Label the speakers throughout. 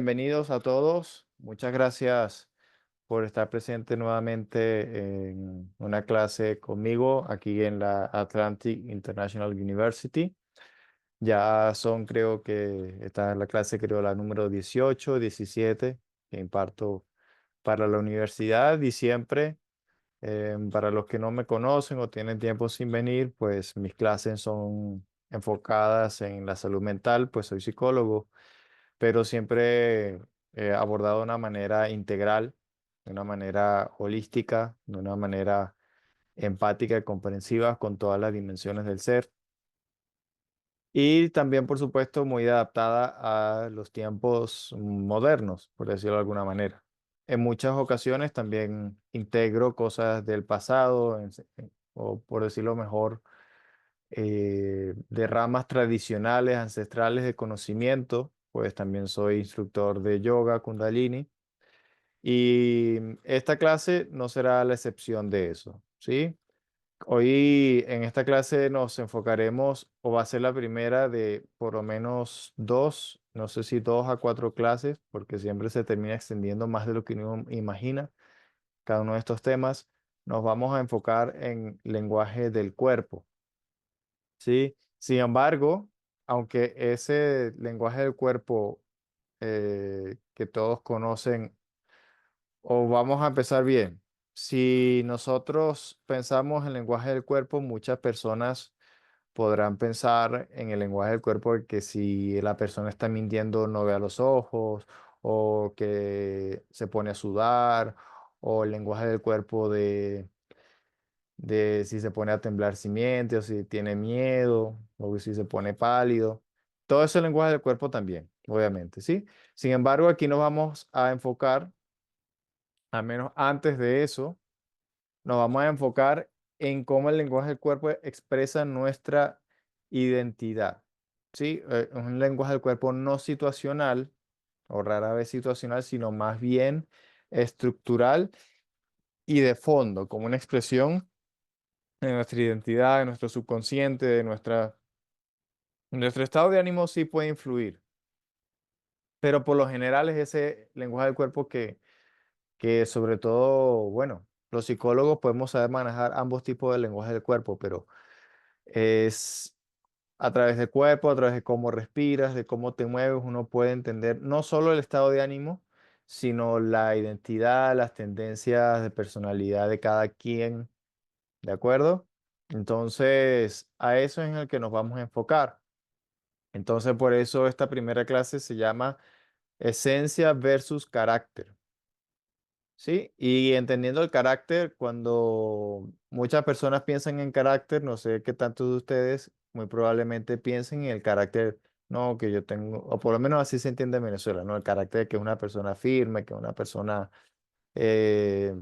Speaker 1: bienvenidos a todos. Muchas gracias por estar presente nuevamente en una clase conmigo aquí en la Atlantic International University. Ya son, creo que esta es la clase, creo, la número 18, 17 que imparto para la universidad y siempre, para los que no me conocen o tienen tiempo sin venir, pues mis clases son enfocadas en la salud mental, pues soy psicólogo, pero siempre abordado de una manera integral, de una manera holística, de una manera empática y comprensiva con todas las dimensiones del ser. Y también, por supuesto, muy adaptada a los tiempos modernos, por decirlo de alguna manera. En muchas ocasiones también integro cosas del pasado, o por decirlo mejor, de ramas tradicionales, ancestrales de conocimiento, pues también soy instructor de yoga, Kundalini, y esta clase no será la excepción de eso, ¿sí? Hoy en esta clase nos enfocaremos, o va a ser la primera de por lo menos dos, no sé si 2 a 4 clases, porque siempre se termina extendiendo más de lo que uno imagina cada uno de estos temas. Nos vamos a enfocar en lenguaje del cuerpo. Sí, sin embargo, aunque ese lenguaje del cuerpo que todos conocen, o vamos a empezar bien, si nosotros pensamos en lenguaje del cuerpo, muchas personas podrán pensar en el lenguaje del cuerpo de que si la persona está mintiendo no ve a los ojos, o que se pone a sudar, o el lenguaje del cuerpo de si se pone a temblar si miente o si tiene miedo o si se pone pálido. Todo ese lenguaje del cuerpo también, obviamente, ¿sí? Sin embargo, aquí nos vamos a enfocar, al menos antes de eso, nos vamos a enfocar en cómo el lenguaje del cuerpo expresa nuestra identidad, ¿sí? Es un lenguaje del cuerpo no situacional o rara vez situacional, sino más bien estructural y de fondo, como una expresión de nuestra identidad, de nuestro subconsciente, de nuestro estado de ánimo sí puede influir, pero por lo general es ese lenguaje del cuerpo que sobre todo, bueno, los psicólogos podemos saber manejar ambos tipos de lenguaje del cuerpo, pero es a través del cuerpo, a través de cómo respiras, de cómo te mueves, uno puede entender no solo el estado de ánimo, sino la identidad, las tendencias de personalidad de cada quien, ¿de acuerdo? Entonces, a eso es en el que nos vamos a enfocar. Entonces, por eso esta primera clase se llama Esencia versus Carácter. ¿Sí? Y entendiendo el carácter, cuando muchas personas piensan en carácter, no sé qué tantos de ustedes muy probablemente piensen en el carácter, no, que yo tengo, o por lo menos así se entiende en Venezuela, ¿no? El carácter de que es una persona firme, que es una persona, eh,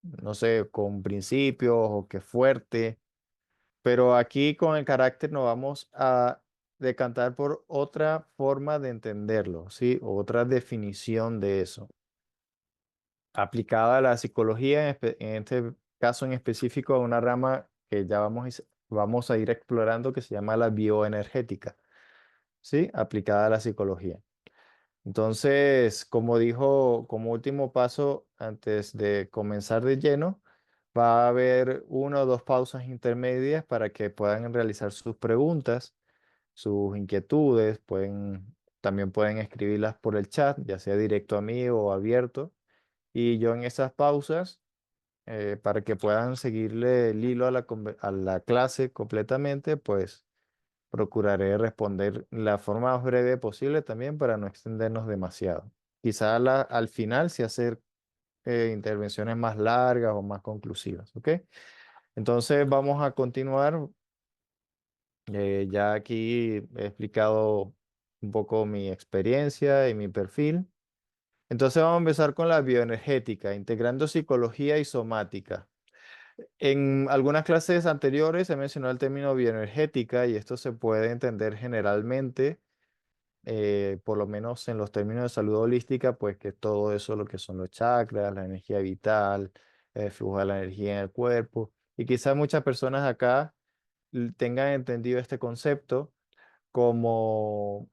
Speaker 1: no sé, con principios o que es fuerte. Pero aquí con el carácter nos vamos a decantar por otra forma de entenderlo, ¿sí? Otra definición de eso, aplicada a la psicología, en este caso en específico a una rama que ya vamos a ir explorando que se llama la bioenergética, ¿sí? Aplicada a la psicología. Entonces, como dijo, como último paso, antes de comenzar de lleno, va a haber 1 o 2 pausas intermedias para que puedan realizar sus preguntas, sus inquietudes, también pueden escribirlas por el chat, ya sea directo a mí o abierto. Y yo en esas pausas, para que puedan seguirle el hilo a la clase completamente, pues procuraré responder la forma más breve posible también para no extendernos demasiado. Quizá al final sí hacer intervenciones más largas o más conclusivas, ¿ok? Entonces vamos a continuar. Ya aquí he explicado un poco mi experiencia y mi perfil. Entonces vamos a empezar con la bioenergética, integrando psicología y somática. En algunas clases anteriores he mencionado el término bioenergética y esto se puede entender generalmente, por lo menos en los términos de salud holística, pues que todo eso, lo que son los chakras, la energía vital, el flujo de la energía en el cuerpo. Y quizás muchas personas acá tengan entendido este concepto como,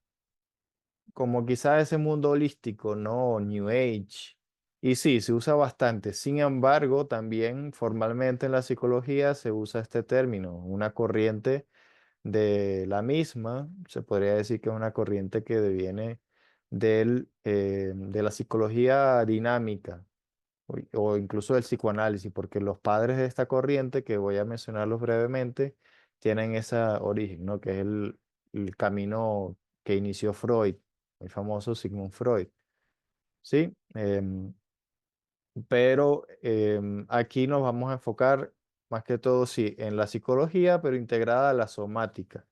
Speaker 1: como quizás ese mundo holístico, ¿no? New Age. Y sí, se usa bastante. Sin embargo, también formalmente en la psicología se usa este término, una corriente de la misma. Se podría decir que es una corriente que deviene de la psicología dinámica o incluso del psicoanálisis, porque los padres de esta corriente, que voy a mencionarlos brevemente, tienen ese origen, ¿no? Que es el camino que inició Freud, el famoso Sigmund Freud, ¿sí? Pero aquí nos vamos a enfocar más que todo, sí, en la psicología, pero integrada a la somática.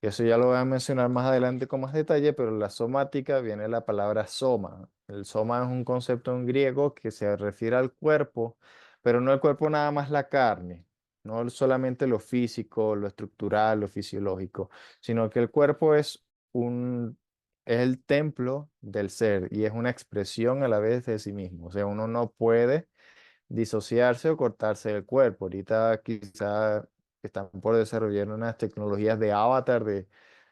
Speaker 1: Eso ya lo voy a mencionar más adelante con más detalle, pero la somática viene de la palabra soma. El soma es un concepto en griego que se refiere al cuerpo, pero no el cuerpo nada más la carne, no solamente lo físico, lo estructural, lo fisiológico, sino que el cuerpo es el templo del ser y es una expresión a la vez de sí mismo. O sea, uno no puede disociarse o cortarse del cuerpo. Ahorita quizá están por desarrollar unas tecnologías de avatar, de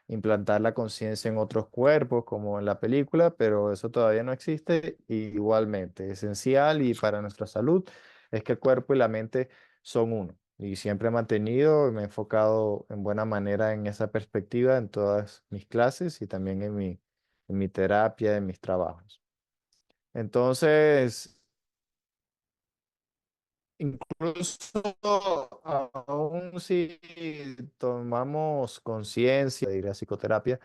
Speaker 1: implantar la conciencia en otros cuerpos, como en la película, pero eso todavía no existe. Y igualmente, esencial y para nuestra salud es que el cuerpo y la mente son uno. Y siempre he mantenido, y me he enfocado en buena manera en esa perspectiva en todas mis clases y también en mi terapia, en mis trabajos. Entonces, incluso aún si tomamos conciencia de ir a psicoterapia,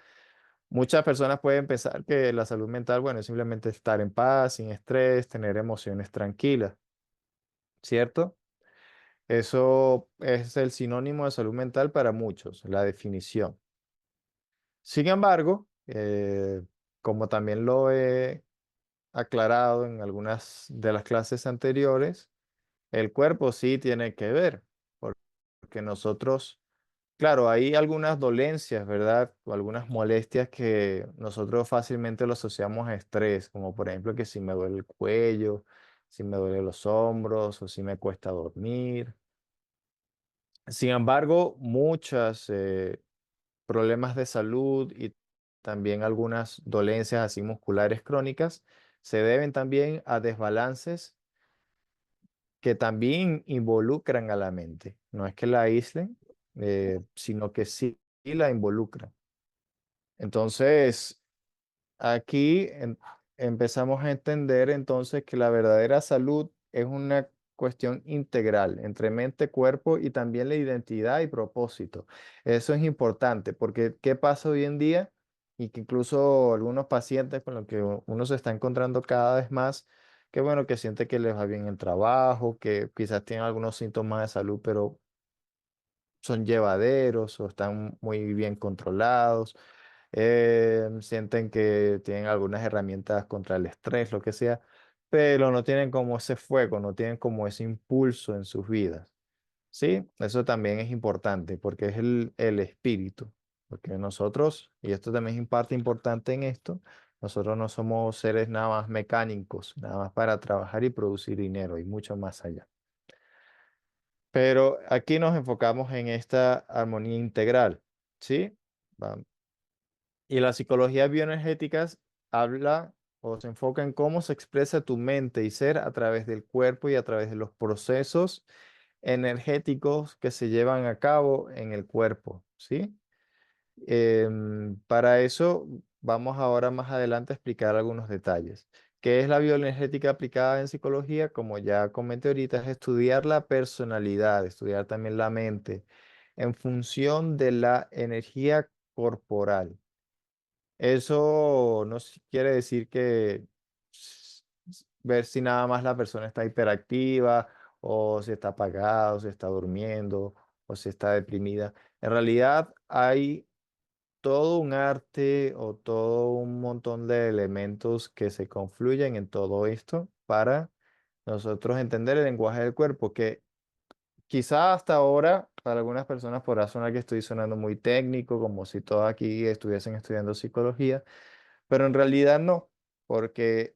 Speaker 1: muchas personas pueden pensar que la salud mental, bueno, es simplemente estar en paz, sin estrés, tener emociones tranquilas, ¿cierto? Eso es el sinónimo de salud mental para muchos, la definición. Sin embargo, como también lo he aclarado en algunas de las clases anteriores, el cuerpo sí tiene que ver, porque nosotros, claro, hay algunas dolencias, ¿verdad? O algunas molestias que nosotros fácilmente lo asociamos a estrés, como por ejemplo que si me duele el cuello, si me duelen los hombros o si me cuesta dormir. Sin embargo, muchos problemas de salud y también algunas dolencias así musculares crónicas se deben también a desbalances que también involucran a la mente. No es que la aíslen, sino que sí la involucran. Entonces, aquí empezamos a entender entonces que la verdadera salud es una cuestión integral entre mente, cuerpo y también la identidad y propósito. Eso es importante porque ¿qué pasa hoy en día? Y que incluso algunos pacientes con los que uno se está encontrando cada vez más, que bueno, que siente que les va bien el trabajo, que quizás tienen algunos síntomas de salud, pero son llevaderos o están muy bien controlados, sienten que tienen algunas herramientas contra el estrés, lo que sea, pero no tienen como ese fuego, no tienen como ese impulso en sus vidas. Sí, eso también es importante porque es el espíritu, porque nosotros, y esto también es parte importante en esto, nosotros no somos seres nada más mecánicos, nada más para trabajar y producir dinero y mucho más allá. Pero aquí nos enfocamos en esta armonía integral, ¿sí? Va- Y la psicología bioenergética habla o se enfoca en cómo se expresa tu mente y ser a través del cuerpo y a través de los procesos energéticos que se llevan a cabo en el cuerpo, ¿sí? Para eso vamos ahora más adelante a explicar algunos detalles. ¿Qué es la bioenergética aplicada en psicología? Como ya comenté ahorita, es estudiar la personalidad, estudiar también la mente en función de la energía corporal. Eso no quiere decir que ver si nada más la persona está hiperactiva o si está apagada o si está durmiendo o si está deprimida. En realidad hay todo un arte o todo un montón de elementos que se confluyen en todo esto para nosotros entender el lenguaje del cuerpo, que quizá hasta ahora para algunas personas podrá sonar que estoy sonando muy técnico, como si todos aquí estuviesen estudiando psicología, pero en realidad no, porque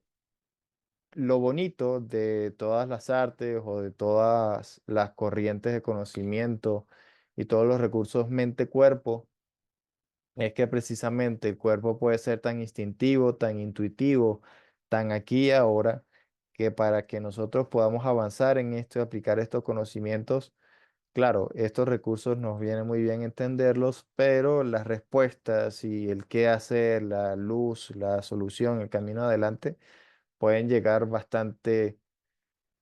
Speaker 1: lo bonito de todas las artes o de todas las corrientes de conocimiento y todos los recursos mente-cuerpo es que precisamente el cuerpo puede ser tan instintivo, tan intuitivo, tan aquí y ahora, que para que nosotros podamos avanzar en esto y aplicar estos conocimientos, claro, estos recursos nos viene muy bien entenderlos, pero las respuestas y el qué hacer, la luz, la solución, el camino adelante, pueden llegar bastante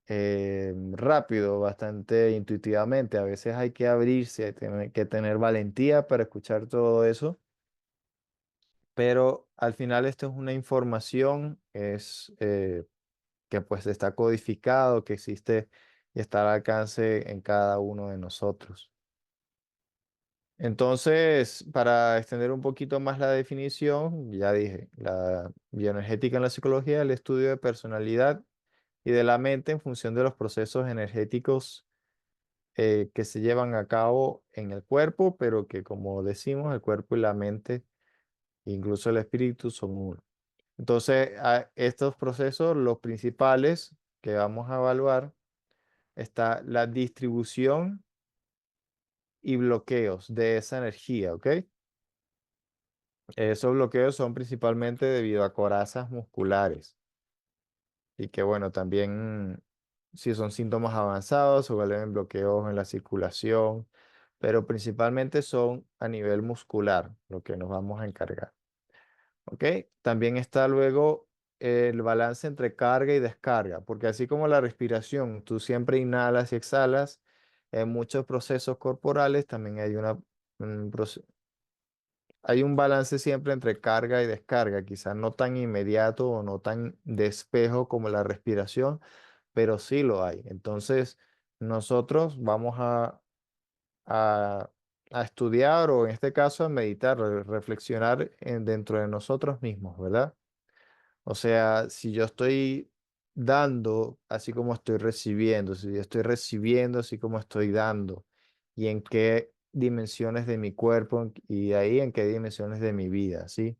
Speaker 1: rápido, bastante intuitivamente. A veces hay que abrirse, hay que tener valentía para escuchar todo eso, pero al final esto es una información, que pues está codificado, que existe y está al alcance en cada uno de nosotros. Entonces, para extender un poquito más la definición, ya dije, la bioenergética en la psicología, el estudio de personalidad y de la mente en función de los procesos energéticos que se llevan a cabo en el cuerpo, pero que como decimos, el cuerpo y la mente, incluso el espíritu, son uno. Entonces, estos procesos, los principales que vamos a evaluar, está la distribución y bloqueos de esa energía, ¿ok? Esos bloqueos son principalmente debido a corazas musculares y que, bueno, también si son síntomas avanzados se vuelven bloqueos en la circulación, pero principalmente son a nivel muscular lo que nos vamos a encargar. ¿Ok? También está luego el balance entre carga y descarga, porque así como la respiración, tú siempre inhalas y exhalas, en muchos procesos corporales también hay hay un balance siempre entre carga y descarga, quizás no tan inmediato o no tan despejo como la respiración, pero sí lo hay. Entonces, nosotros vamos a, a estudiar o en este caso a meditar, reflexionar dentro de nosotros mismos, ¿verdad? O sea, si yo estoy dando así como estoy recibiendo, si yo estoy recibiendo así como estoy dando, y en qué dimensiones de mi cuerpo y de ahí en qué dimensiones de mi vida, ¿sí?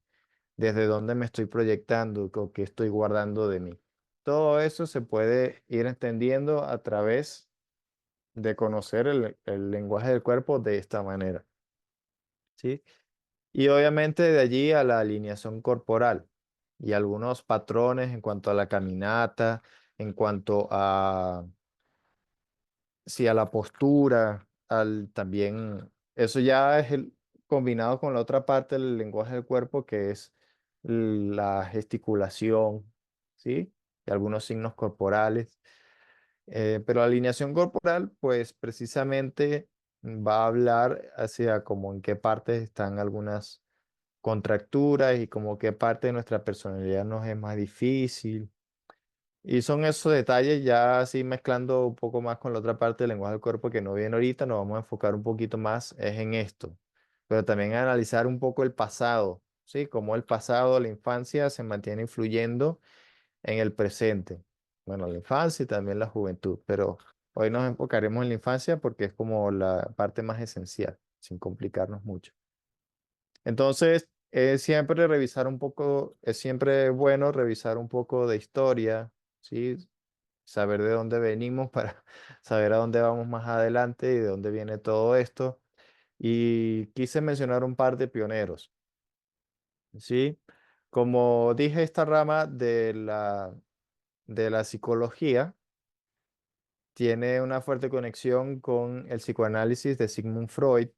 Speaker 1: Desde dónde me estoy proyectando o qué estoy guardando de mí. Todo eso se puede ir entendiendo a través de conocer el lenguaje del cuerpo de esta manera, ¿sí? Y obviamente de allí a la alineación corporal y algunos patrones en cuanto a la caminata, en cuanto a, sí, a la postura, al también, eso ya es combinado con la otra parte del lenguaje del cuerpo que es la gesticulación, ¿sí? Y algunos signos corporales. Pero la alineación corporal, pues precisamente va a hablar hacia como en qué partes están algunas contracturas y como qué parte de nuestra personalidad nos es más difícil. Y son esos detalles ya así mezclando un poco más con la otra parte del lenguaje del cuerpo que no viene ahorita, nos vamos a enfocar un poquito más es en esto, pero también a analizar un poco el pasado, ¿sí? Cómo el pasado, la infancia se mantiene influyendo en el presente. Bueno, la infancia y también la juventud, pero hoy nos enfocaremos en la infancia porque es como la parte más esencial, sin complicarnos mucho. Entonces, es siempre revisar un poco, es siempre bueno revisar un poco de historia, ¿sí? Saber de dónde venimos para saber a dónde vamos más adelante y de dónde viene todo esto. Y quise mencionar un par de pioneros, ¿sí? Como dije, esta rama de la psicología tiene una fuerte conexión con el psicoanálisis de Sigmund Freud.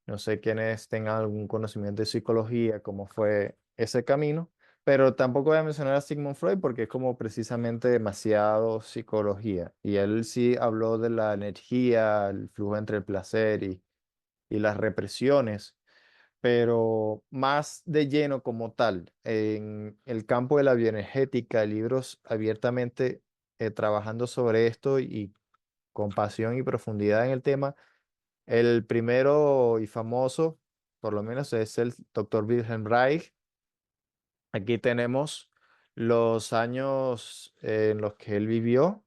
Speaker 1: No sé quiénes tengan algún conocimiento de psicología, cómo fue ese camino, pero tampoco voy a mencionar a Sigmund Freud porque es como precisamente demasiado psicología. Y él sí habló de la energía, el flujo entre el placer y las represiones, pero más de lleno como tal, en el campo de la bioenergética, libros abiertamente trabajando sobre esto y con pasión y profundidad en el tema. El primero y famoso, por lo menos, es el doctor Wilhelm Reich. Aquí tenemos los años en los que él vivió,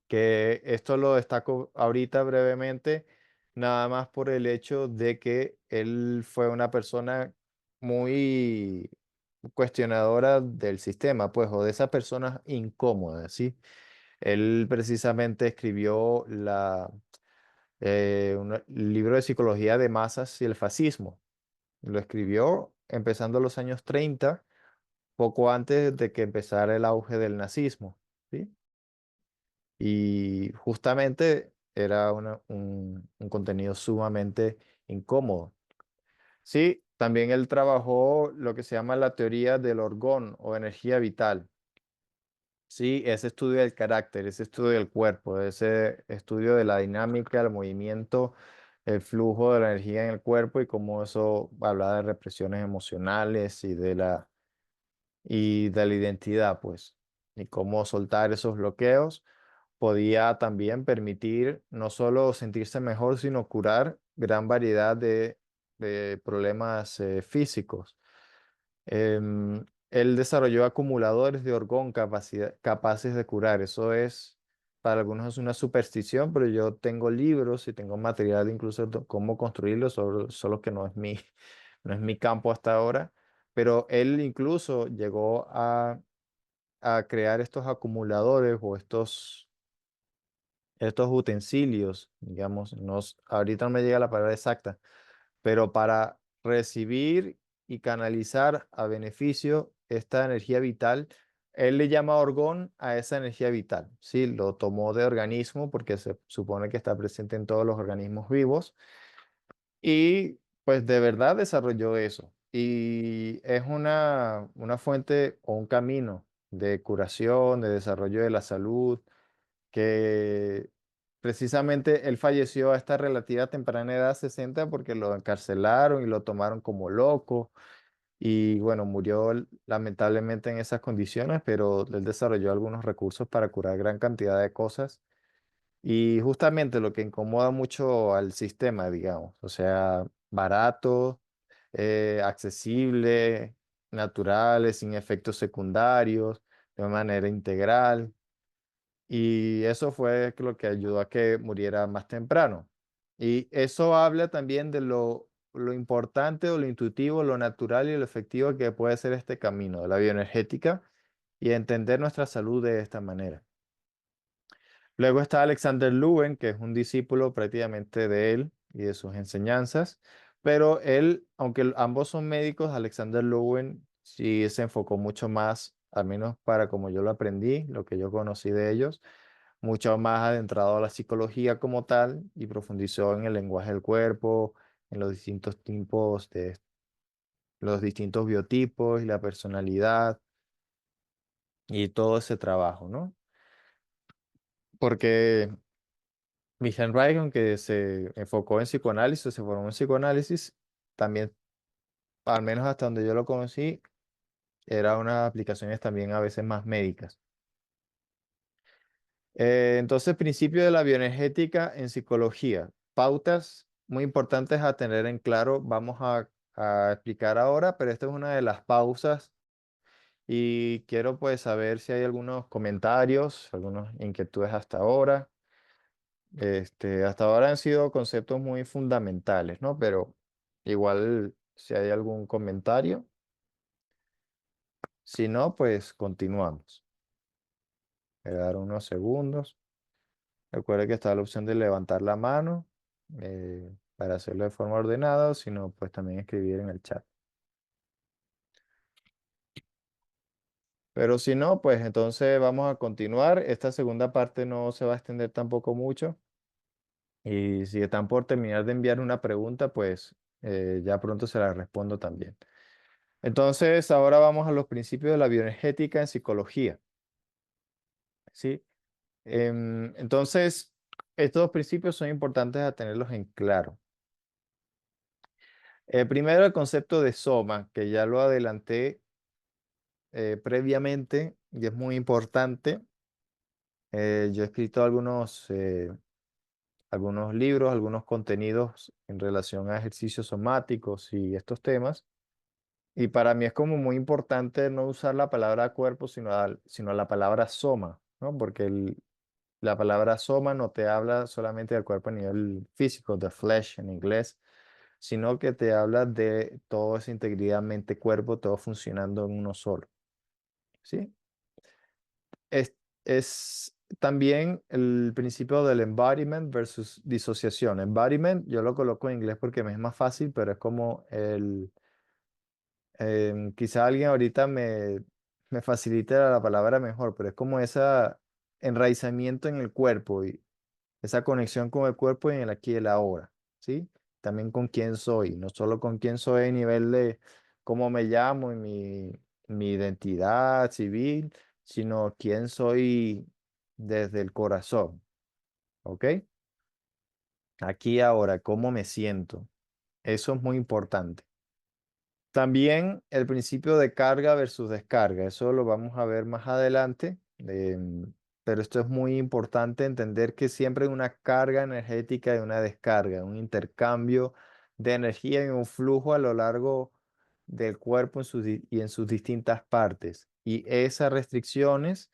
Speaker 1: que esto lo destaco ahorita brevemente, nada más por el hecho de que él fue una persona muy cuestionadora del sistema, pues, o de esas personas incómodas, ¿sí? Él precisamente escribió el libro de psicología de masas y el fascismo. Lo escribió empezando los años 30, poco antes de que empezara el auge del nazismo, ¿sí? Y justamente era un contenido sumamente incómodo. Sí, también él trabajó lo que se llama la teoría del orgón o energía vital. Sí, ese estudio del carácter, ese estudio del cuerpo, ese estudio de la dinámica, el movimiento, el flujo de la energía en el cuerpo y cómo eso habla de represiones emocionales y de la identidad, pues, y cómo soltar esos bloqueos podía también permitir no solo sentirse mejor, sino curar gran variedad de problemas físicos. Él desarrolló acumuladores de orgón capaces de curar. Eso es, para algunos es una superstición, pero yo tengo libros y tengo material incluso de cómo construirlos, solo que no es no es mi campo hasta ahora. Pero él incluso llegó a crear estos acumuladores o estos utensilios, digamos, ahorita no me llega la palabra exacta, pero para recibir y canalizar a beneficio esta energía vital, él le llama orgón a esa energía vital, ¿sí? Lo tomó de organismo porque se supone que está presente en todos los organismos vivos y pues de verdad desarrolló eso. Y es una fuente o un camino de curación, de desarrollo de la salud que precisamente él falleció a esta relativa temprana edad, 60, porque lo encarcelaron y lo tomaron como loco. Y bueno, murió lamentablemente en esas condiciones, pero él desarrolló algunos recursos para curar gran cantidad de cosas. Y justamente lo que incomoda mucho al sistema, digamos, o sea, barato, accesible, naturales, sin efectos secundarios, de manera integral. Y eso fue lo que ayudó a que muriera más temprano. Y eso habla también de lo importante o lo intuitivo, lo natural y lo efectivo que puede ser este camino de la bioenergética y entender nuestra salud de esta manera. Luego está Alexander Lowen, que es un discípulo prácticamente de él y de sus enseñanzas, pero él, aunque ambos son médicos, Alexander Lowen sí se enfocó mucho más, al menos para como yo lo aprendí, lo que yo conocí de ellos, mucho más adentrado a la psicología como tal y profundizó en el lenguaje del cuerpo, en los distintos tipos de los distintos biotipos y la personalidad y todo ese trabajo, ¿no? Porque Michael Reich, aunque se enfocó en psicoanálisis, se formó en psicoanálisis, también, al menos hasta donde yo lo conocí, era unas aplicaciones también a veces más médicas. Entonces, principio de la bioenergética en psicología. Pautas muy importantes a tener en claro. Vamos a explicar ahora, pero esta es una de las pausas y quiero pues saber si hay algunos comentarios, algunas inquietudes hasta ahora. Hasta ahora han sido conceptos muy fundamentales, ¿no? Pero igual si hay algún comentario, si no, pues continuamos. Voy a dar unos segundos. Recuerde que está la opción de levantar la mano para hacerlo de forma ordenada, o si no, pues también escribir en el chat. Pero si no, pues entonces vamos a continuar. Esta segunda parte no se va a extender tampoco mucho. Y si están por terminar de enviar una pregunta, pues ya pronto se la respondo también. Entonces, ahora vamos a los principios de la bioenergética en psicología. ¿Sí? Entonces, estos principios son importantes a tenerlos en claro. Primero, el concepto de soma, que ya lo adelanté previamente y es muy importante. Yo he escrito algunos libros, algunos contenidos en relación a ejercicios somáticos y estos temas. Y para mí es como muy importante no usar la palabra cuerpo, sino la palabra soma, ¿no? Porque la palabra soma no te habla solamente del cuerpo a nivel físico, the flesh en inglés, sino que te habla de toda esa integridad mente-cuerpo, todo funcionando en uno solo, ¿sí? Es, es también el principio del embodiment versus disociación. Embodiment, yo lo coloco en inglés porque me es más fácil, pero es como quizá alguien ahorita me facilite la palabra mejor, pero es como ese enraizamiento en el cuerpo y esa conexión con el cuerpo y en el aquí y el ahora, ¿sí? También con quién soy, no solo con quién soy a nivel de cómo me llamo y mi identidad civil, sino quién soy desde el corazón, ¿ok? Aquí y ahora, cómo me siento. Eso es muy importante. También el principio de carga versus descarga, eso lo vamos a ver más adelante, pero esto es muy importante entender que siempre hay una carga energética y una descarga, un intercambio de energía y un flujo a lo largo del cuerpo y en sus distintas partes. Y esas restricciones,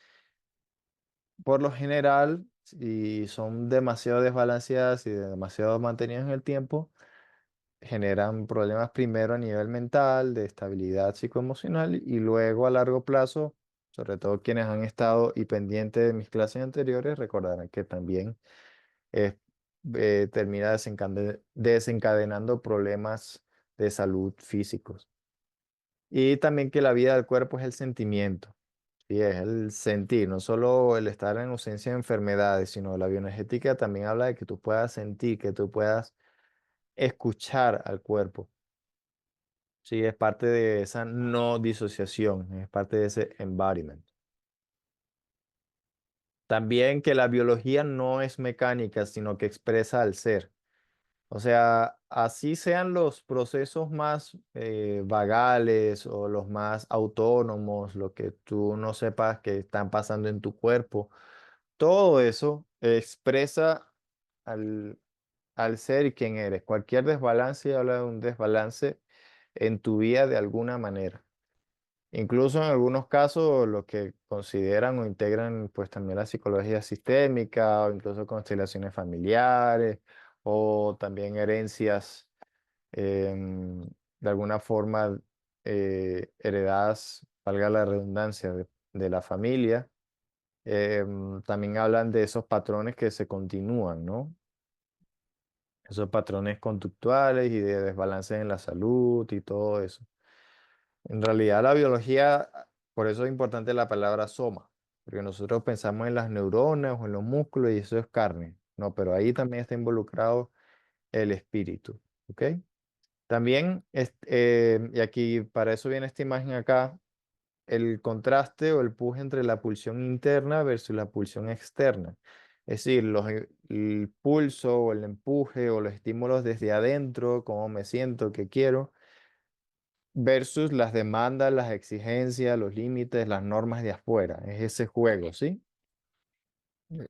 Speaker 1: por lo general, si son demasiado desbalanceadas y demasiado mantenidas en el tiempo, generan problemas primero a nivel mental, de estabilidad psicoemocional y luego a largo plazo, sobre todo quienes han estado y pendientes de mis clases anteriores, recordarán que también es- termina desencadenando problemas de salud físicos. Y también que la vida del cuerpo es el sentimiento, y es el sentir, no solo el estar en ausencia de enfermedades, sino la bioenergética también habla de que tú puedas sentir, que tú puedas escuchar al cuerpo. Sí, es parte de esa no disociación, es parte de ese embodiment. También que la biología no es mecánica, sino que expresa al ser. O sea, así sean los procesos más vagales o los más autónomos, lo que tú no sepas que están pasando en tu cuerpo, todo eso expresa al, al ser y quién eres. Cualquier desbalance habla de un desbalance en tu vida de alguna manera. Incluso en algunos casos, los que consideran o integran pues también la psicología sistémica o incluso constelaciones familiares o también herencias em, de alguna forma heredadas, valga la redundancia, de la familia. También hablan de esos patrones que se continúan, ¿no? Esos patrones conductuales y de desbalance en la salud y todo eso. En realidad la biología, por eso es importante la palabra soma, porque nosotros pensamos en las neuronas o en los músculos y eso es carne. No, pero ahí también está involucrado el espíritu, ¿ok? También, y aquí para eso viene esta imagen acá, el contraste o el push entre la pulsión interna versus la pulsión externa. Es decir, el pulso o el empuje o los estímulos desde adentro, cómo me siento, qué quiero versus las demandas, las exigencias, los límites, las normas de afuera. Es ese juego, ¿sí?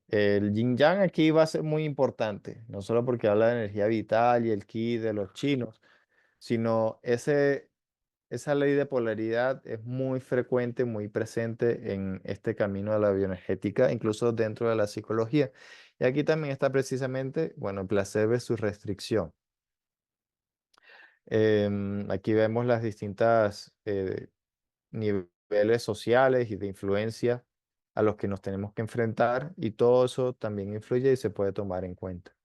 Speaker 1: El yin yang aquí va a ser muy importante, no solo porque habla de energía vital y el ki de los chinos, sino esa ley de polaridad es muy frecuente, muy presente en este camino de la bioenergética, incluso dentro de la psicología. Y aquí también está precisamente, bueno, el placer versus restricción. Aquí vemos las distintas niveles sociales y de influencia a los que nos tenemos que enfrentar y todo eso también influye y se puede tomar en cuenta.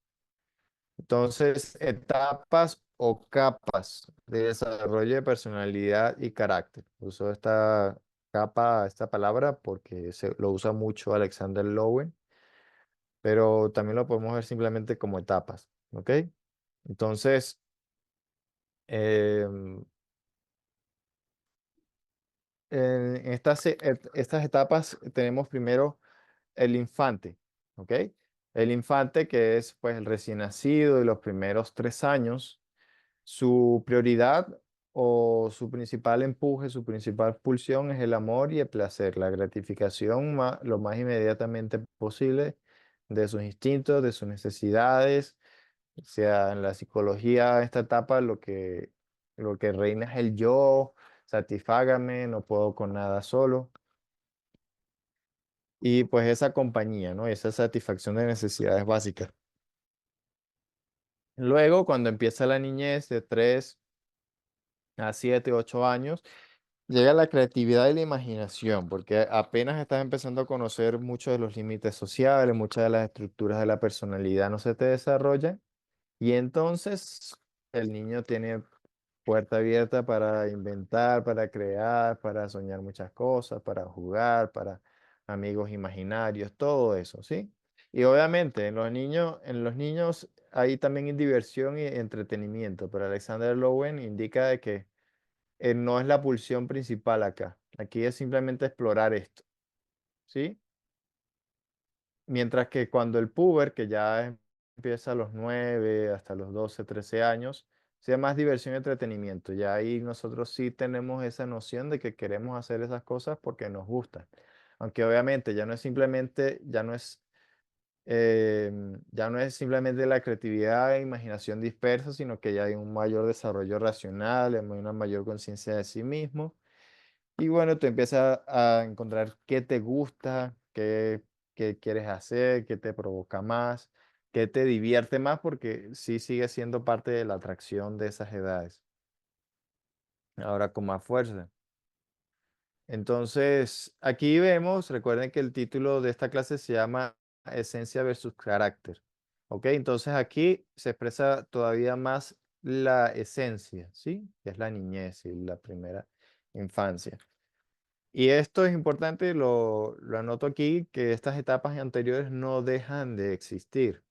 Speaker 1: Entonces, etapas o capas de desarrollo de personalidad y carácter. Uso esta capa, esta palabra porque lo usa mucho Alexander Lowen, pero también lo podemos ver simplemente como etapas, ¿ok? Entonces, em, en estas etapas tenemos primero el infante, ¿ok? El infante que es pues el recién nacido y los primeros 3 años, su prioridad o su principal empuje, su principal pulsión es el amor y el placer, la gratificación lo más inmediatamente posible de sus instintos, de sus necesidades. O sea, en la psicología, esta etapa lo que reina es el yo, satisfágame, no puedo con nada solo. Y pues esa compañía, ¿no? Esa satisfacción de necesidades básicas. Luego, cuando empieza la niñez de 3 a 7, 8 años, llega la creatividad y la imaginación, porque apenas estás empezando a conocer muchos de los límites sociales, muchas de las estructuras de la personalidad no se te desarrollan, y entonces el niño tiene puerta abierta para inventar, para crear, para soñar muchas cosas, para jugar, para amigos imaginarios, todo eso, ¿sí? Y obviamente en los niños hay también diversión y entretenimiento, pero Alexander Lowen indica de que no es la pulsión principal acá. Aquí es simplemente explorar esto, ¿sí? Mientras que cuando el puber, que ya empieza a los 9 hasta los 12 13 años, sea más diversión y entretenimiento. Ya ahí nosotros sí tenemos esa noción de que queremos hacer esas cosas porque nos gustan. Aunque obviamente ya no es simplemente, ya no es simplemente la creatividad e imaginación dispersa, sino que ya hay un mayor desarrollo racional, hay una mayor conciencia de sí mismo. Y bueno, tú empiezas a encontrar qué te gusta, qué quieres hacer, qué te provoca más, qué te divierte más, porque sí sigue siendo parte de la atracción de esas edades, ahora con más fuerza. Entonces, aquí vemos, recuerden que el título de esta clase se llama Esencia versus Carácter. ¿Ok? Entonces aquí se expresa todavía más la esencia, ¿sí? Que es la niñez y la primera infancia. Y esto es importante, lo anoto aquí, que estas etapas anteriores no dejan de existir.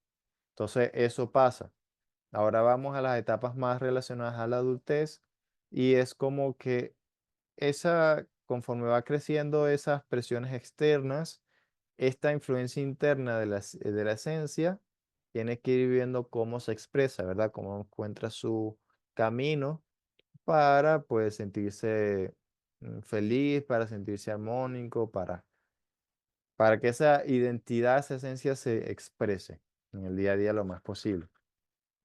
Speaker 1: Entonces, eso pasa. Ahora vamos a las etapas más relacionadas a la adultez y es como que conforme va creciendo esas presiones externas, esta influencia interna de la esencia tiene que ir viendo cómo se expresa, ¿verdad? Cómo encuentra su camino para pues sentirse feliz, para sentirse armónico, para que esa identidad, esa esencia se exprese en el día a día lo más posible.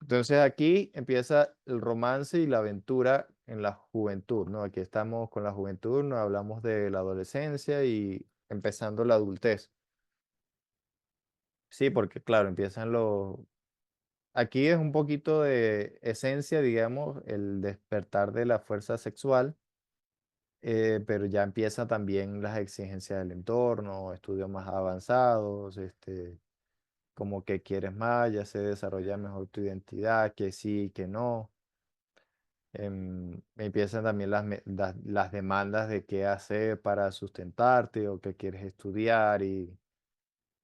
Speaker 1: Entonces aquí empieza el romance y la aventura en la juventud, ¿no? Aquí estamos con la juventud, no hablamos de la adolescencia y empezando la adultez. Sí, porque claro, empiezan los... Aquí es un poquito de esencia, digamos, el despertar de la fuerza sexual, pero ya empieza también las exigencias del entorno, estudios más avanzados, como que quieres más, ya se desarrolla mejor tu identidad, que sí, que no. Empiezan también las demandas de qué hacer para sustentarte o qué quieres estudiar y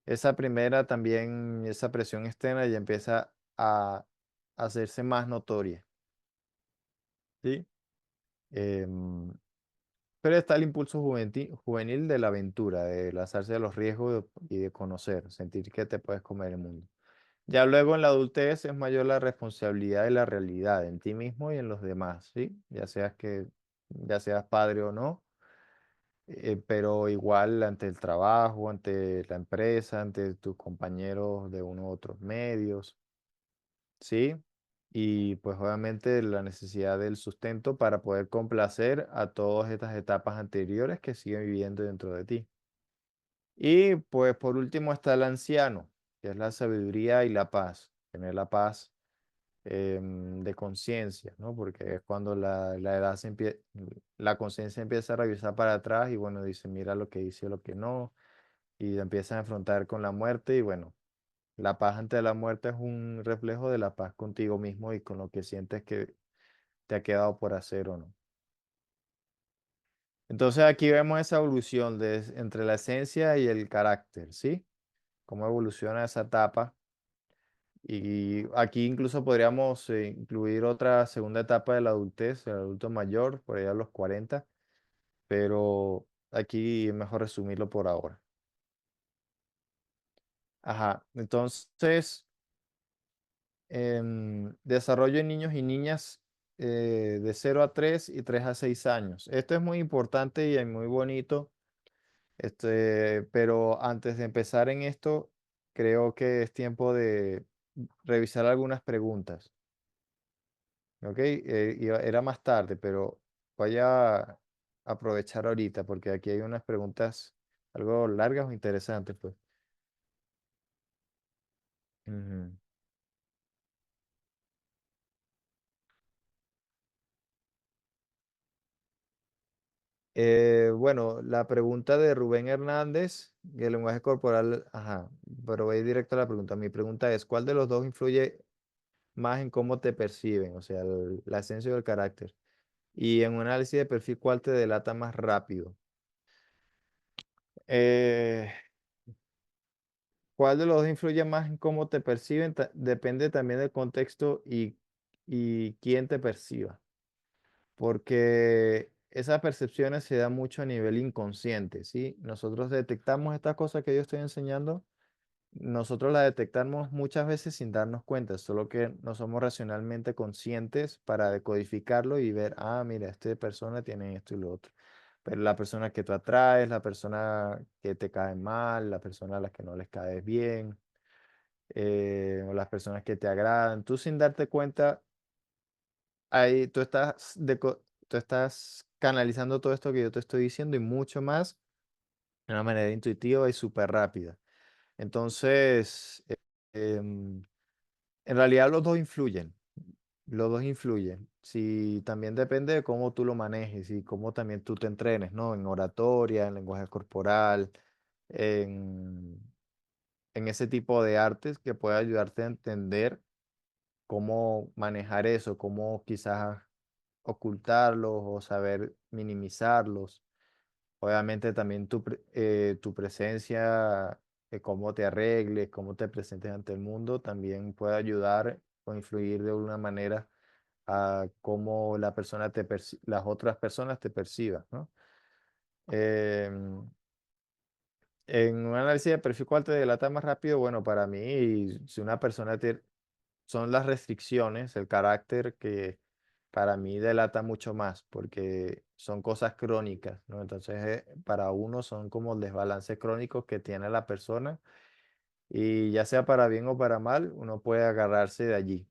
Speaker 1: esa primera también, esa presión externa ya empieza a hacerse más notoria, ¿sí? Em, Pero está el impulso juvenil de la aventura, de lanzarse a los riesgos y de conocer, sentir que te puedes comer el mundo. Ya luego en la adultez es mayor la responsabilidad de la realidad en ti mismo y en los demás, ¿sí? Ya seas padre o no, pero igual ante el trabajo, ante la empresa, ante tus compañeros de uno u otros medios, ¿sí? Y pues obviamente la necesidad del sustento para poder complacer a todas estas etapas anteriores que siguen viviendo dentro de ti. Y pues por último está el anciano, que es la sabiduría y la paz, tener la paz de conciencia, ¿no? Porque es cuando la edad la conciencia empieza a revisar para atrás y bueno, dice, mira lo que hice, lo que no, y empieza a enfrentar con la muerte y bueno, la paz ante la muerte es un reflejo de la paz contigo mismo y con lo que sientes que te ha quedado por hacer o no. Entonces aquí vemos esa evolución entre la esencia y el carácter, ¿sí? Cómo evoluciona esa etapa. Y aquí incluso podríamos incluir otra segunda etapa de la adultez, el adulto mayor, por allá a los 40, pero aquí es mejor resumirlo por ahora. Ajá, entonces, desarrollo en niños y niñas de 0 a 3 y 3 a 6 años. Esto es muy importante y muy bonito, pero antes de empezar en esto, creo que es tiempo de revisar algunas preguntas. ¿Ok? Era más tarde, pero voy a aprovechar ahorita porque aquí hay unas preguntas algo largas o interesantes, pues. Ujú. Bueno, la pregunta de Rubén Hernández, el lenguaje corporal, ajá, pero voy directo a la pregunta. Mi pregunta es, ¿cuál de los dos influye más en cómo te perciben? O sea, la esencia del carácter. Y en un análisis de perfil, ¿cuál te delata más rápido? Eh, ¿Cuál de los dos influye más en cómo te perciben? Depende también del contexto y quién te perciba, porque esas percepciones se dan mucho a nivel inconsciente, ¿sí? Nosotros detectamos estas cosas que yo estoy enseñando, nosotros las detectamos muchas veces sin darnos cuenta, solo que no somos racionalmente conscientes para decodificarlo y ver, ah, mira, esta persona tiene esto y lo otro. Pero la persona que tú atraes, la persona que te cae mal, la persona a la que no les caes bien, o las personas que te agradan, tú sin darte cuenta, ahí tú estás canalizando todo esto que yo te estoy diciendo y mucho más de una manera intuitiva y súper rápida. Entonces, em, en realidad los dos influyen, los dos influyen. Si también depende de cómo tú lo manejes y cómo también tú te entrenes, ¿no? En oratoria, en lenguaje corporal, en, en ese tipo de artes que puede ayudarte a entender cómo manejar eso, cómo quizás ocultarlos o saber minimizarlos. Obviamente también tu presencia, cómo te arregles, cómo te presentes ante el mundo, también puede ayudar o influir de alguna manera a cómo las otras personas te perciban, ¿no? Em, en un análisis de perfil, ¿cuál te delata más rápido? Bueno, para mí, si una persona son las restricciones, el carácter que para mí delata mucho más, porque son cosas crónicas, ¿no? Entonces, para uno son como desbalances crónicos que tiene la persona y ya sea para bien o para mal, uno puede agarrarse de allí,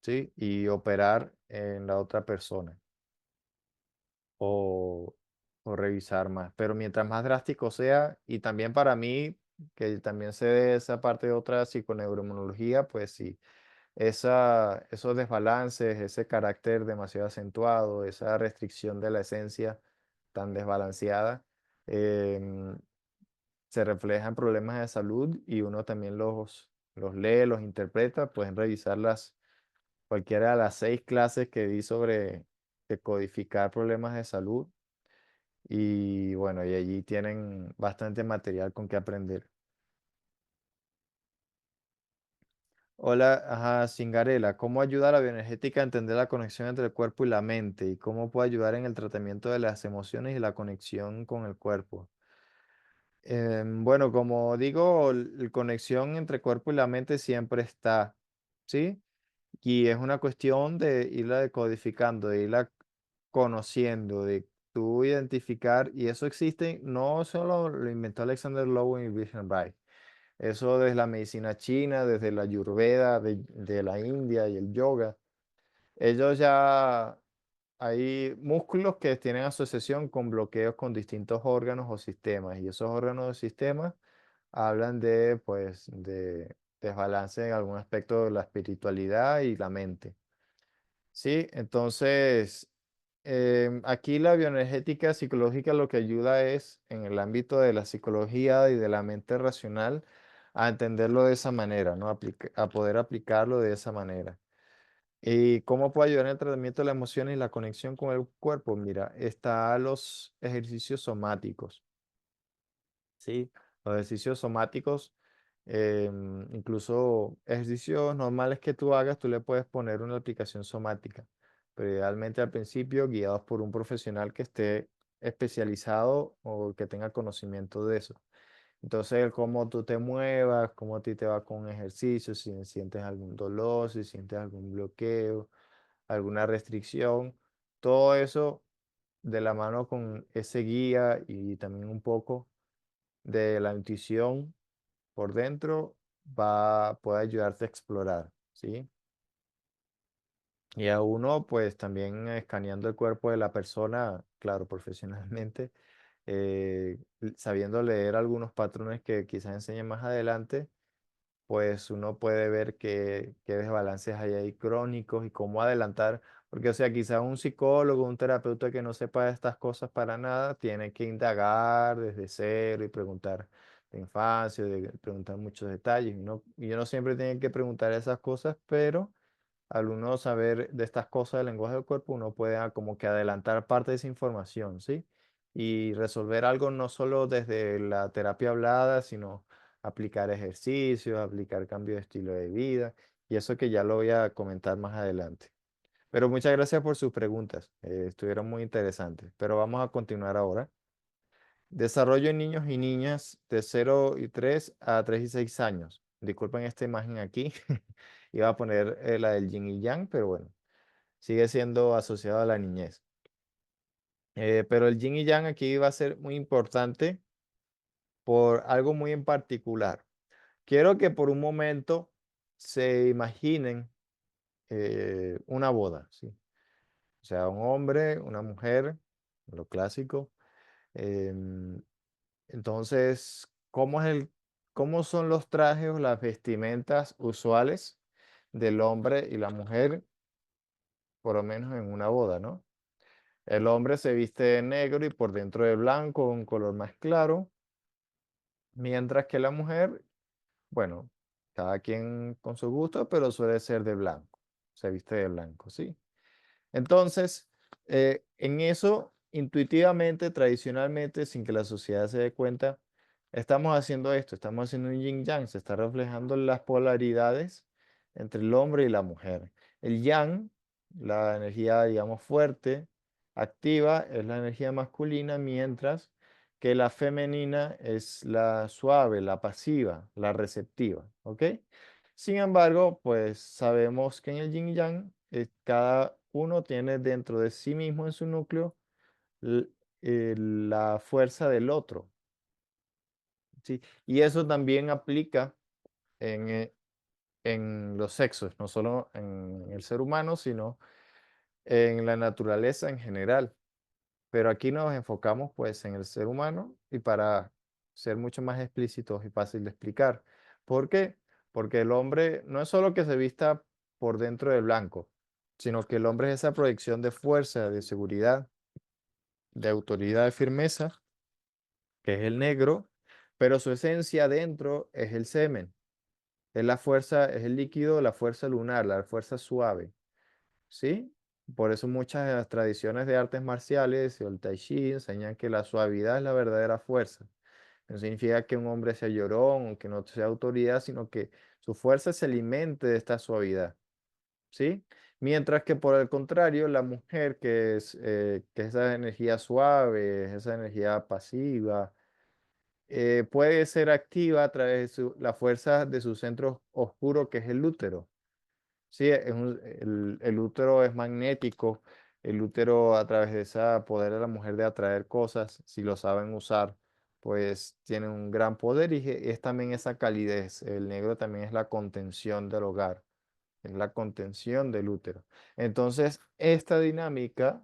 Speaker 1: ¿sí? Y operar en la otra persona o, o revisar más. Pero mientras más drástico sea, y también para mí, que también sé de esa parte de otra psiconeuroinmunología, pues sí, esos desbalances, ese carácter demasiado acentuado, esa restricción de la esencia tan desbalanceada, em, se refleja en problemas de salud y uno también los lee, los interpreta. Pueden revisarlas cualquiera de las 6 clases que di sobre decodificar problemas de salud y bueno, y allí tienen bastante material con que aprender. Hola, ajá, Cingarela, ¿cómo ayuda a la bioenergética a entender la conexión entre el cuerpo y la mente? ¿Y cómo puede ayudar en el tratamiento de las emociones y la conexión con el cuerpo? Bueno, como digo, la conexión entre cuerpo y la mente siempre está, ¿sí? Y es una cuestión de irla decodificando, de irla conociendo, de tú identificar, y eso existe, no solo lo inventó Alexander Lowen y Wilhelm Reich. Eso desde la medicina china, desde la Ayurveda, de la India y el yoga. Ellos ya hay músculos que tienen asociación con bloqueos con distintos órganos o sistemas. Y esos órganos o sistemas hablan de, pues, de desbalance en algún aspecto de la espiritualidad y la mente. Sí, entonces aquí la bioenergética psicológica lo que ayuda es en el ámbito de la psicología y de la mente racional a entenderlo de esa manera, ¿no? A poder aplicarlo de esa manera. ¿Y cómo puede ayudar en el tratamiento de las emociones y la conexión con el cuerpo? Mira, está los ejercicios somáticos. Sí, los ejercicios somáticos, incluso ejercicios normales que tú hagas, tú le puedes poner una aplicación somática, pero idealmente al principio guiados por un profesional que esté especializado o que tenga conocimiento de eso. Entonces, el cómo tú te muevas, cómo a ti te va con un ejercicio, si sientes algún dolor, si sientes algún bloqueo, alguna restricción, todo eso de la mano con ese guía y también un poco de la intuición por dentro puede ayudarte a explorar, ¿sí? Y a uno, pues también escaneando el cuerpo de la persona, claro, profesionalmente, sabiendo leer algunos patrones que quizás enseñen más adelante, pues uno puede ver qué desbalances hay ahí crónicos y cómo adelantar. Porque, o sea, quizás un psicólogo, un terapeuta que no sepa de estas cosas para nada, tiene que indagar desde cero y preguntar de infancia, preguntar muchos detalles. Y uno siempre tiene que preguntar esas cosas, pero al uno saber de estas cosas del lenguaje del cuerpo, uno puede como que adelantar parte de esa información, ¿sí? Y resolver algo no solo desde la terapia hablada, sino aplicar ejercicios, aplicar cambio de estilo de vida, y eso que ya lo voy a comentar más adelante. Pero muchas gracias por sus preguntas, estuvieron muy interesantes, pero vamos a continuar ahora. Desarrollo en niños y niñas de 0 y 3 a 3 y 6 años. Disculpen esta imagen aquí. Iba a poner la del yin y yang, pero bueno, sigue siendo asociado a la niñez. Pero el yin y yang aquí va a ser muy importante por algo muy en particular. Quiero que por un momento se imaginen una boda, ¿sí? O sea, un hombre, una mujer, lo clásico. em, Entonces, cómo son los trajes o las vestimentas usuales del hombre y la mujer, por lo menos en una boda, ¿no? El hombre se viste de negro y por dentro de blanco, un color más claro, mientras que la mujer, bueno, cada quien con su gusto, pero suele ser de blanco, se viste de blanco, ¿sí? Entonces, en eso, intuitivamente, tradicionalmente, sin que la sociedad se dé cuenta, estamos haciendo esto, estamos haciendo un yin yang, se está reflejando las polaridades entre el hombre y la mujer. El yang, la energía, digamos, fuerte, activa, es la energía masculina, mientras que la femenina es la suave, la pasiva, la receptiva, ¿ok? Sin embargo, pues sabemos que en el yin y yang cada uno tiene dentro de sí mismo en su núcleo l- la fuerza del otro, ¿sí? Y eso también aplica en los sexos, no solo en el ser humano, sino en la naturaleza en general. Pero aquí nos enfocamos pues en el ser humano y para ser mucho más explícitos y fácil de explicar. ¿Por qué? Porque el hombre no es solo que se vista por dentro de blanco, sino que el hombre es esa proyección de fuerza, de seguridad, de autoridad, de firmeza, que es el negro, pero su esencia dentro es el semen, es la fuerza, es el líquido, la fuerza lunar, la fuerza suave. ¿Sí? Por eso muchas de las tradiciones de artes marciales y el tai chi enseñan que la suavidad es la verdadera fuerza. No significa que un hombre sea llorón o que no sea autoridad, sino que su fuerza se alimente de esta suavidad, ¿sí? Mientras que por el contrario, la mujer que es esa energía suave, esa energía pasiva, puede ser activa a través de la fuerza de su centro oscuro, que es el útero. Sí, el útero es magnético. El útero, a través de ese poder de la mujer de atraer cosas, si lo saben usar, pues tiene un gran poder y es también esa calidez. El negro también es la contención del hogar, es la contención del útero. Entonces, esta dinámica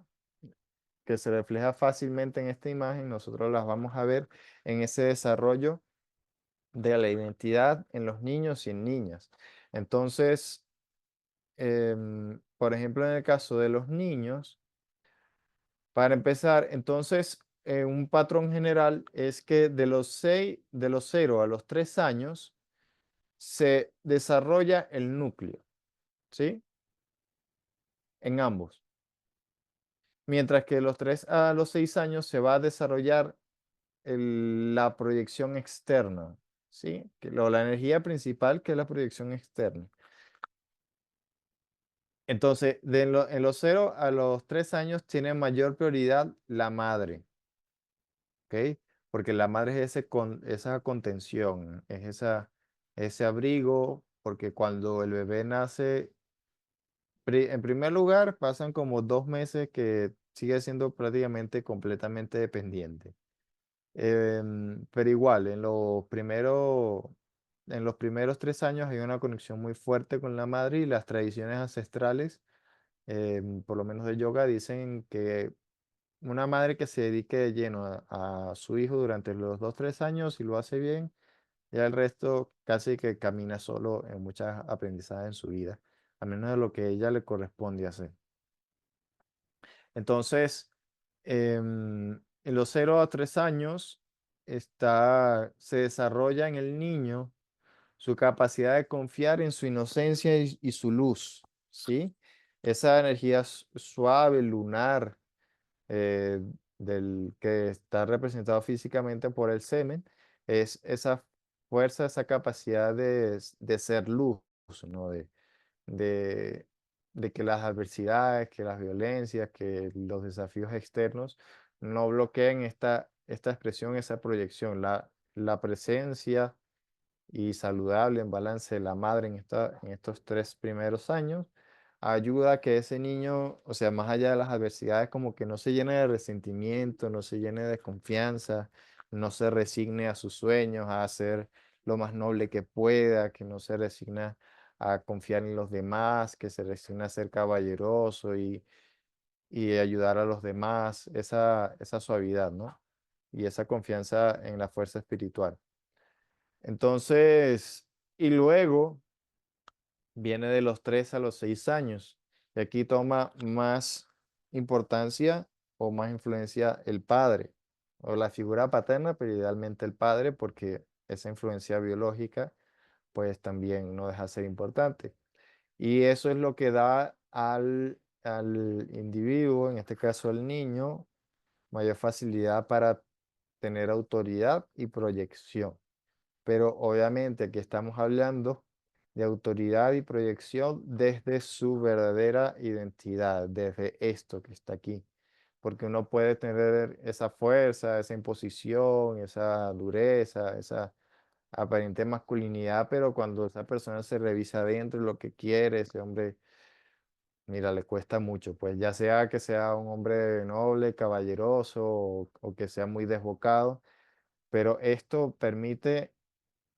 Speaker 1: que se refleja fácilmente en esta imagen, nosotros las vamos a ver en ese desarrollo de la identidad en los niños y en niñas. Entonces, por ejemplo, en el caso de los niños, para empezar, entonces, un patrón general es que de los 0 a los 3 años, se desarrolla el núcleo, ¿sí? En ambos. Mientras que de los 3 a los 6 años se va a desarrollar la proyección externa, ¿sí? La energía principal, que es la proyección externa. Entonces, en los 0 a los 3 años tiene mayor prioridad la madre, ¿ok? Porque la madre es esa contención, es ese abrigo, porque cuando el bebé nace, en primer lugar, pasan como 2 meses que sigue siendo prácticamente completamente dependiente. Pero igual, en los primeros 3 años hay una conexión muy fuerte con la madre y las tradiciones ancestrales, por lo menos de yoga, dicen que una madre que se dedique de lleno a su hijo durante los 2, 3 años y lo hace bien, ya el resto casi que camina solo en muchas aprendizajes en su vida, a menos de lo que ella le corresponde hacer. Entonces, en los 0 a 3 años se desarrolla en el niño su capacidad de confiar en su inocencia y su luz, ¿sí? Esa energía suave, lunar, eh, del que está representado físicamente por el semen, es esa fuerza, esa capacidad de ser luz, ¿no? De, de que las adversidades, que las violencias, que los desafíos externos no bloqueen esta expresión, esa proyección, la presencia y saludable en balance de la madre en estos 3 primeros años, ayuda a que ese niño, o sea, más allá de las adversidades, como que no se llene de resentimiento, no se llene de confianza, no se resigne a sus sueños, a hacer lo más noble que pueda, que no se resigna a confiar en los demás, que se resigna a ser caballeroso y ayudar a los demás, esa suavidad, ¿no? Y esa confianza en la fuerza espiritual. Entonces, y luego viene de los 3 a los 6 años. Y aquí toma más importancia o más influencia el padre o la figura paterna, pero idealmente el padre, porque esa influencia biológica, pues también no deja de ser importante. Y eso es lo que da al individuo, en este caso al niño, mayor facilidad para tener autoridad y proyección. Pero obviamente aquí estamos hablando de autoridad y proyección desde su verdadera identidad, desde esto que está aquí. Porque uno puede tener esa fuerza, esa imposición, esa dureza, esa aparente masculinidad, pero cuando esa persona se revisa adentro lo que quiere, ese hombre, mira, le cuesta mucho, pues ya sea que sea un hombre noble, caballeroso o que sea muy desbocado, pero esto permite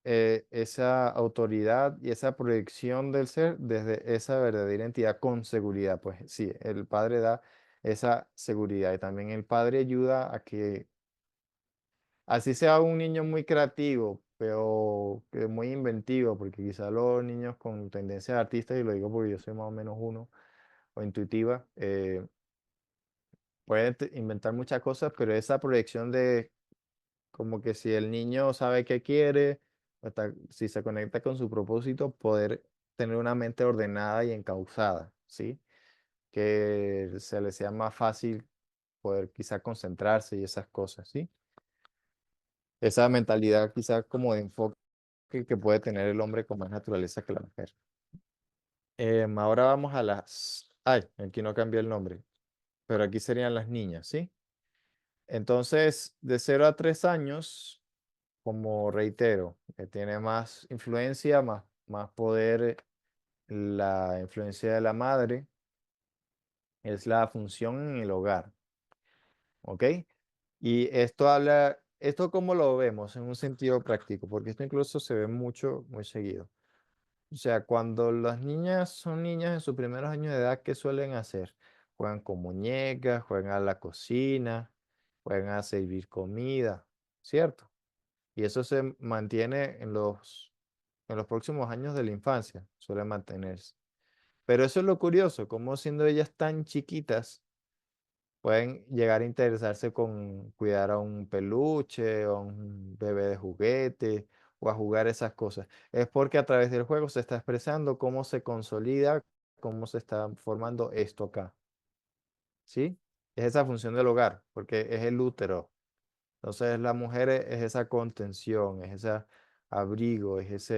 Speaker 1: esa autoridad y esa proyección del ser desde esa verdadera identidad con seguridad. Pues sí, el padre da esa seguridad y también el padre ayuda a que así sea un niño muy creativo, pero que muy inventivo, porque quizá los niños con tendencias artistas, y lo digo porque yo soy más o menos uno, o intuitiva, pueden inventar muchas cosas, pero esa proyección de como que si el niño sabe qué quiere, si se conecta con su propósito, poder tener una mente ordenada y encauzada, ¿sí? Que se le sea más fácil poder quizá concentrarse y esas cosas, ¿sí? Esa mentalidad quizá como de enfoque que puede tener el hombre con más naturaleza que la mujer. Ahora vamos a las... Ay, aquí no cambié el nombre, pero aquí serían las niñas, ¿sí? Entonces, de 0 a 3 años, como reitero, que tiene más influencia, más poder, la influencia de la madre es la función en el hogar, ¿ok? Y esto cómo lo vemos en un sentido práctico, porque esto incluso se ve mucho, muy seguido. O sea, cuando las niñas son niñas en sus primeros años de edad, ¿qué suelen hacer? Juegan con muñecas, juegan a la cocina, juegan a servir comida, ¿cierto? Y eso se mantiene en los próximos años de la infancia, suele mantenerse. Pero eso es lo curioso, como siendo ellas tan chiquitas, pueden llegar a interesarse con cuidar a un peluche o a un bebé de juguete o a jugar esas cosas. Es porque a través del juego se está expresando cómo se consolida, cómo se está formando esto acá, ¿sí? Es esa función del hogar, porque es el útero. Entonces la mujer es esa contención, es ese abrigo, es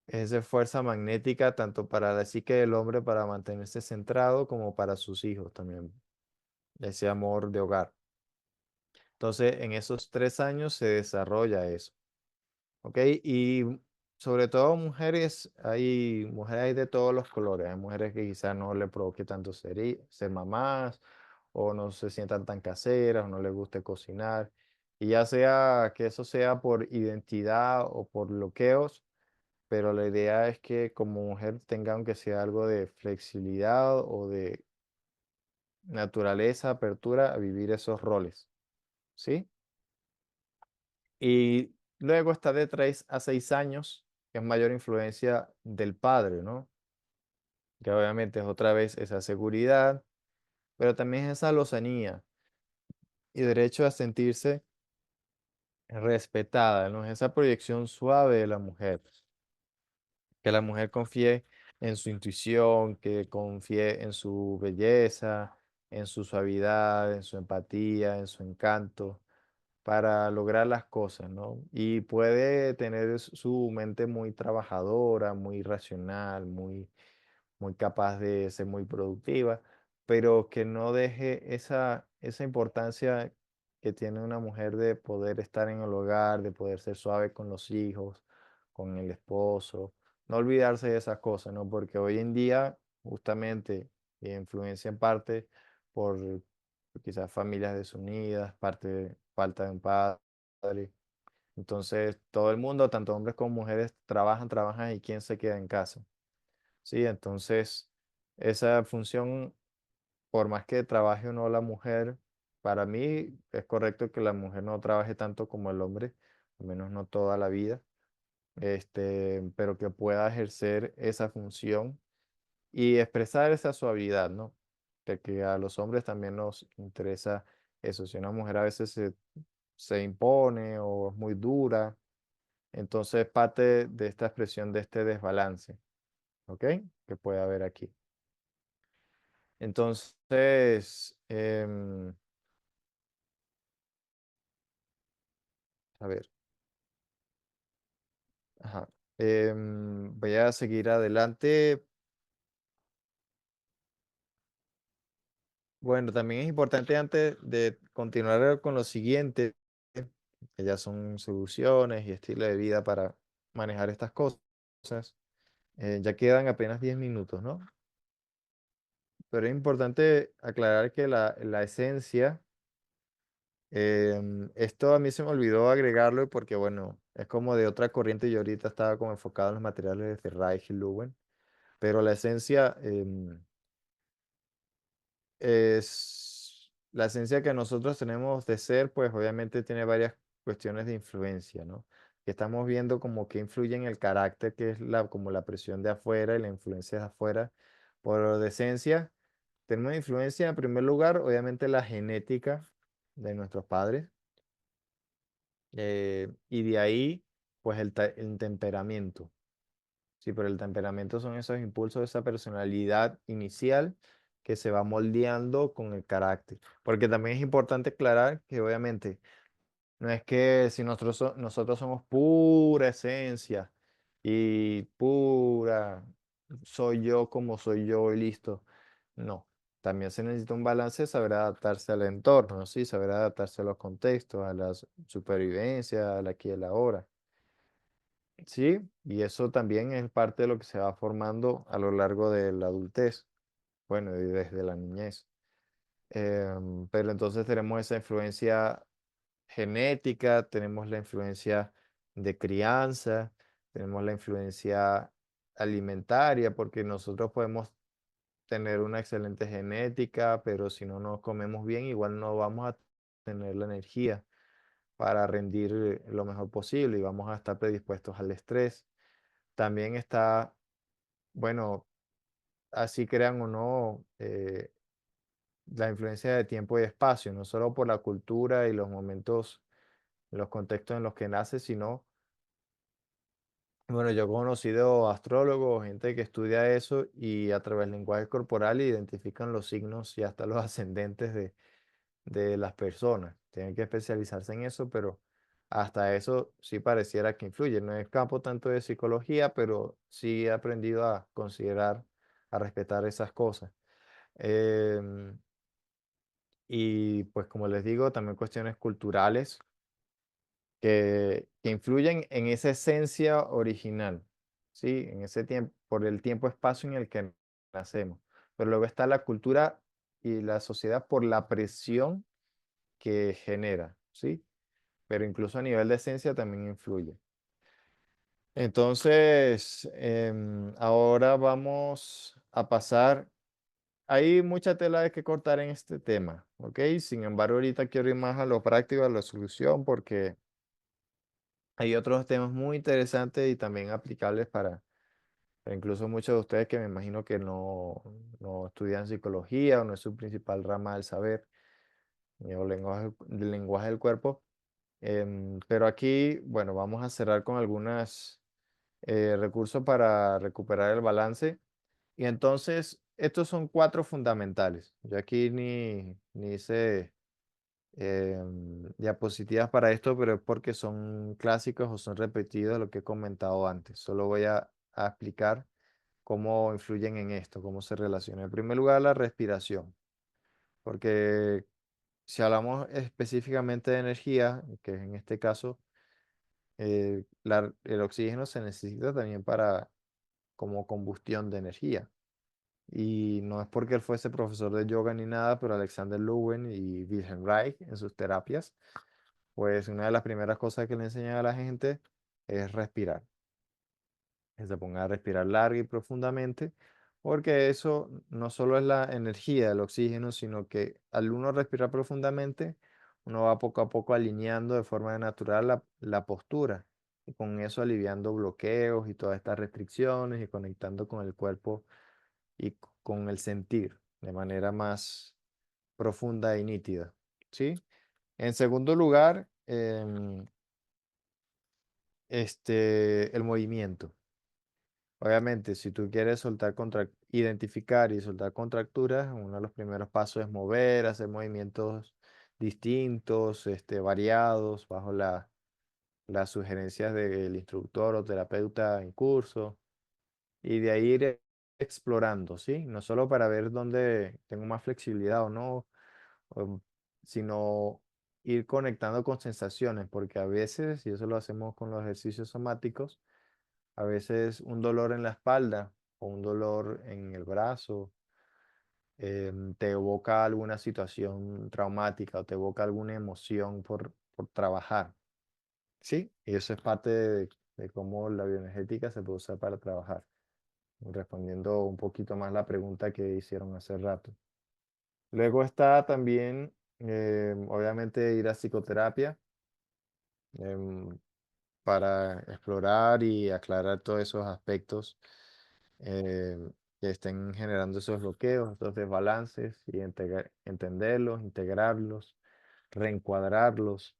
Speaker 1: esa fuerza magnética tanto para la psique del hombre para mantenerse centrado como para sus hijos también, ese amor de hogar. Entonces, en esos 3 años se desarrolla eso, ¿ok? Y sobre todo mujeres hay de todos los colores. Hay mujeres que quizás no le provoque tanto ser mamás, o no se sientan tan caseras, o no les guste cocinar. Y ya sea que eso sea por identidad o por bloqueos, pero la idea es que como mujer tenga aunque sea algo de flexibilidad o de naturaleza, apertura a vivir esos roles, ¿sí? Y luego está de 3 a 6 años, que es mayor influencia del padre, ¿no? Que obviamente es otra vez esa seguridad, pero también es esa lozanía y derecho a sentirse respetada, ¿no? Es esa proyección suave de la mujer, que la mujer confíe en su intuición, que confíe en su belleza, en su suavidad, en su empatía, en su encanto para lograr las cosas, ¿no? Y puede tener su mente muy trabajadora, muy racional, muy capaz de ser muy productiva, pero que no deje esa importancia que tiene una mujer de poder estar en el hogar, de poder ser suave con los hijos, con el esposo, no olvidarse de esas cosas, ¿no? Porque hoy en día, justamente, influencia en parte por quizás familias desunidas, parte de falta de un padre. Entonces, todo el mundo, tanto hombres como mujeres, trabajan y quién se queda en casa. Sí, entonces esa función, por más que trabaje o no la mujer, para mí es correcto que la mujer no trabaje tanto como el hombre, al menos no toda la vida, pero que pueda ejercer esa función y expresar esa suavidad, ¿no? De que a los hombres también nos interesa eso. Si una mujer a veces se impone o es muy dura, entonces parte de esta expresión de este desbalance, ¿ok? Que puede haber aquí. Entonces, a ver, ajá, voy a seguir adelante. Bueno, también es importante antes de continuar con lo siguiente, que ya son soluciones y estilo de vida para manejar estas cosas. Ya quedan apenas 10 minutos, ¿no? Pero es importante aclarar que la esencia, esto a mí se me olvidó agregarlo porque, bueno, es como de otra corriente. Yo ahorita estaba como enfocado en los materiales de Reich y Lewin, pero la esencia es la esencia que nosotros tenemos de ser, pues obviamente tiene varias cuestiones de influencia, ¿no? Que estamos viendo como que influye en el carácter, que es como la presión de afuera y la influencia de afuera. Por de esencia, tenemos influencia en primer lugar, obviamente la genética de nuestros padres, y de ahí, pues el temperamento. Sí, pero el temperamento son esos impulsos, esa personalidad inicial que se va moldeando con el carácter. Porque también es importante aclarar que obviamente no es que si nosotros somos pura esencia y pura soy yo como soy yo y listo. No, también se necesita un balance, saber adaptarse al entorno, ¿sí? Saber adaptarse a los contextos, a la supervivencia, al aquí y al ahora. Sí, y eso también es parte de lo que se va formando a lo largo de la adultez, bueno, y desde la niñez. Pero entonces tenemos esa influencia genética, tenemos la influencia de crianza, tenemos la influencia alimentaria, porque nosotros podemos tener una excelente genética, pero si no nos comemos bien, igual no vamos a tener la energía para rendir lo mejor posible y vamos a estar predispuestos al estrés. También está, bueno, así crean o no, la influencia de tiempo y espacio, no solo por la cultura y los momentos, los contextos en los que nace, sino, bueno, yo he conocido astrólogos, gente que estudia eso y a través del lenguaje corporal identifican los signos y hasta los ascendentes de las personas. Tienen que especializarse en eso, pero hasta eso sí pareciera que influye. No es campo tanto de psicología, pero sí he aprendido a considerar, a respetar esas cosas. Em, y pues como les digo, también cuestiones culturales que influyen en esa esencia original, ¿sí? En ese tiempo, por el tiempo-espacio en el que nacemos. Pero luego está la cultura y la sociedad por la presión que genera, ¿sí? Pero incluso a nivel de esencia también influye. Entonces, ahora vamos a pasar. Hay mucha tela de que cortar en este tema, ¿ok? Sin embargo, ahorita quiero ir más a lo práctico, a la solución, porque hay otros temas muy interesantes y también aplicables pero incluso muchos de ustedes que me imagino que no estudian psicología o no es su principal rama del saber, o lenguaje del cuerpo. Pero aquí, bueno, vamos a cerrar con algunos recursos para recuperar el balance. Y entonces, estos son cuatro fundamentales. Yo aquí ni hice diapositivas para esto, pero es porque son clásicos o son repetidos lo que he comentado antes. Solo voy a explicar cómo influyen en esto, cómo se relaciona. En primer lugar, la respiración, porque si hablamos específicamente de energía, que es en este caso, el oxígeno se necesita también para como combustión de energía. Y no es porque él fuese profesor de yoga ni nada, pero Alexander Lowen y Wilhelm Reich en sus terapias, pues una de las primeras cosas que le enseñan a la gente es respirar. Que se ponga a respirar larga y profundamente, porque eso no solo es la energía del oxígeno, sino que al uno respirar profundamente, uno va poco a poco alineando de forma natural la postura, y con eso aliviando bloqueos y todas estas restricciones y conectando con el cuerpo y con el sentir de manera más profunda y nítida. ¿Sí? En segundo lugar, el movimiento. Obviamente, si tú quieres identificar y soltar contracturas, uno de los primeros pasos es mover, hacer movimientos distintos, variados, bajo las sugerencias del instructor o terapeuta en curso, y de ahí ir explorando, ¿sí? No solo para ver dónde tengo más flexibilidad o no, o- sino ir conectando con sensaciones, porque a veces, y eso lo hacemos con los ejercicios somáticos, a veces un dolor en la espalda o un dolor en el brazo te evoca alguna situación traumática o te evoca alguna emoción por trabajar, ¿sí? Y eso es parte de cómo la bioenergética se puede usar para trabajar, respondiendo un poquito más la pregunta que hicieron hace rato. Luego está también, obviamente, ir a psicoterapia. em, para explorar y aclarar todos esos aspectos eh, que estén generando esos bloqueos, esos desbalances y entenderlos, integrarlos, reencuadrarlos,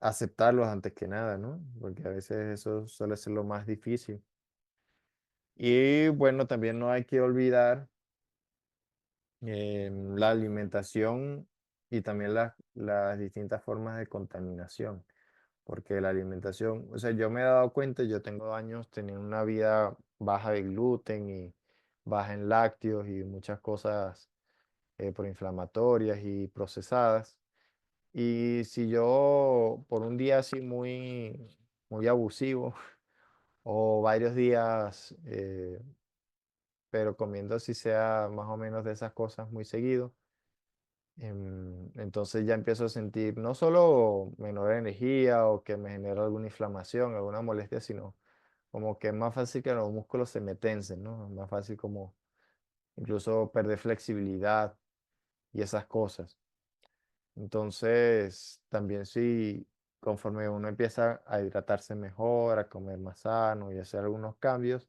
Speaker 1: aceptarlos antes que nada, ¿no? Porque a veces eso suele ser lo más difícil. Y bueno, también no hay que olvidar la alimentación y también las distintas formas de contaminación. Porque la alimentación, o sea, yo me he dado cuenta, yo tengo años teniendo una vida baja de gluten y baja en lácteos y muchas cosas proinflamatorias y procesadas. Y si yo por un día así muy abusivo o varios días, pero comiendo así sea más o menos de esas cosas muy seguido, entonces ya empiezo a sentir no solo menor energía o que me genera alguna inflamación, alguna molestia, sino como que es más fácil que los músculos se me tensen, ¿no? Es más fácil como incluso perder flexibilidad y esas cosas. Entonces, también si conforme uno empieza a hidratarse mejor, a comer más sano y hacer algunos cambios,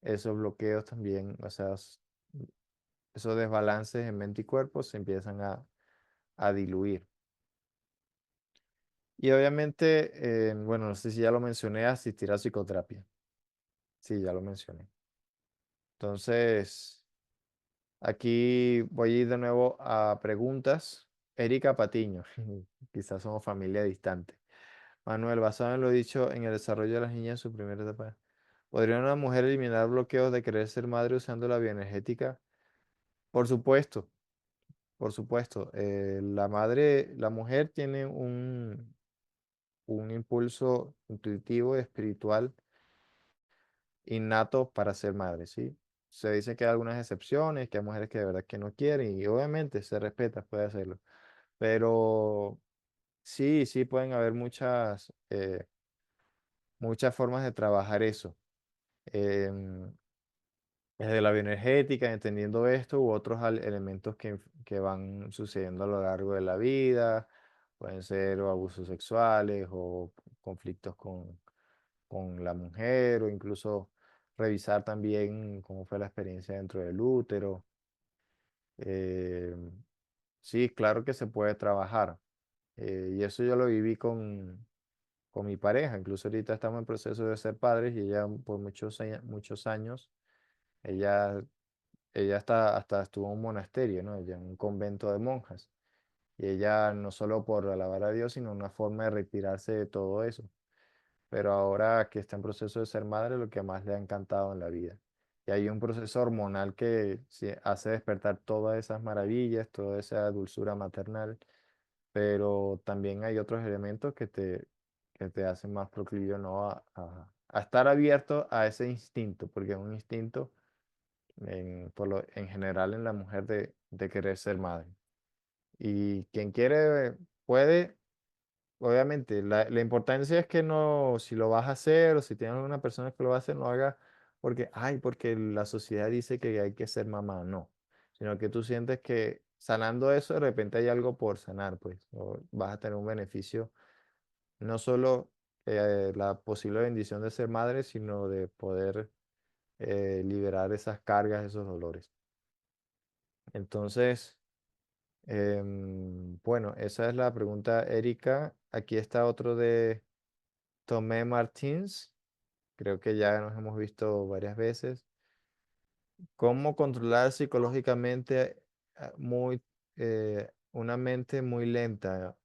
Speaker 1: esos bloqueos también, o sea, esos desbalances en mente y cuerpo se empiezan a diluir. Y obviamente, bueno, no sé si ya lo mencioné, asistir a psicoterapia. Sí, ya lo mencioné. Entonces, aquí voy a ir de nuevo a preguntas. Erika Patiño, quizás somos familia distante. Manuel, basado en lo dicho en el desarrollo de las niñas en su primera etapa, ¿podría una mujer eliminar bloqueos de querer ser madre usando la bioenergética? Por supuesto, por supuesto. La mujer tiene un impulso intuitivo y espiritual innato para ser madre, ¿sí? Se dice que hay algunas excepciones, que hay mujeres que de verdad que no quieren y obviamente se respeta, puede hacerlo. Pero sí, sí pueden haber muchas formas de trabajar eso. Em, Desde la bioenergética, entendiendo esto u otros elementos que van sucediendo a lo largo de la vida, pueden ser o abusos sexuales o conflictos con la mujer o incluso revisar también cómo fue la experiencia dentro del útero. Eh, sí, claro que se puede trabajar. Y eso yo lo viví con mi pareja. Incluso ahorita estamos en proceso de ser padres y ella por muchos años, ella, ella hasta estuvo en un monasterio, ¿no? Ella en un convento de monjas. Y ella no solo por alabar a Dios, sino una forma de retirarse de todo eso. Pero ahora que está en proceso de ser madre, lo que más le ha encantado en la vida. Y hay un proceso hormonal que sí hace despertar todas esas maravillas, toda esa dulzura maternal, pero también hay otros elementos que te hacen más proclive, ¿no? A estar abierto a ese instinto, porque es un instinto en general en la mujer de querer ser madre. Y quien quiere, puede. Obviamente, la importancia es que no, si lo vas a hacer o si tienes alguna persona que lo va a hacer, no haga porque, ay, porque la sociedad dice que hay que ser mamá, no, sino que tú sientes que sanando eso, de repente hay algo por sanar, pues, o vas a tener un beneficio, no solo la posible bendición de ser madre, sino de poder liberar esas cargas, esos dolores. Entonces, bueno, esa es la pregunta, Erika. Aquí está otro de Tomé Martins, creo que ya nos hemos visto varias veces. ¿Cómo controlar psicológicamente una mente muy lenta